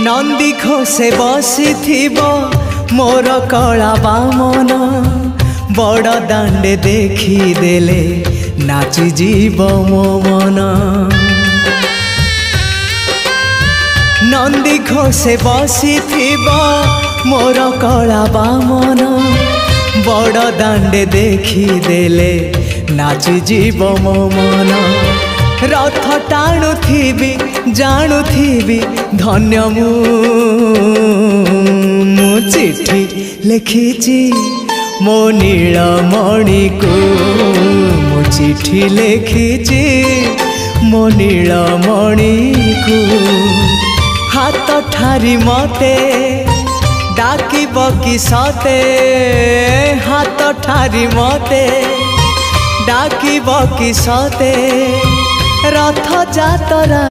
नंदी घोषे बसी मोर कला बामन बड़ दांडे देखी देले नाची जीव मो मन। नंदी घोषे बसी मोर कला बामन बड़ दांडे देखी देले नाची जीव मो मन। रथ टाणुथिबी जाणुथिबी धन्य मु चिट्ठी लिखिची मो नीलमणि को मु चिट्ठी लिखिची मो नीलमणि को। हाथ ठारी मते डाकिब कि सते हाथ ठारी मते डाकिब कि सते रथ जातरा।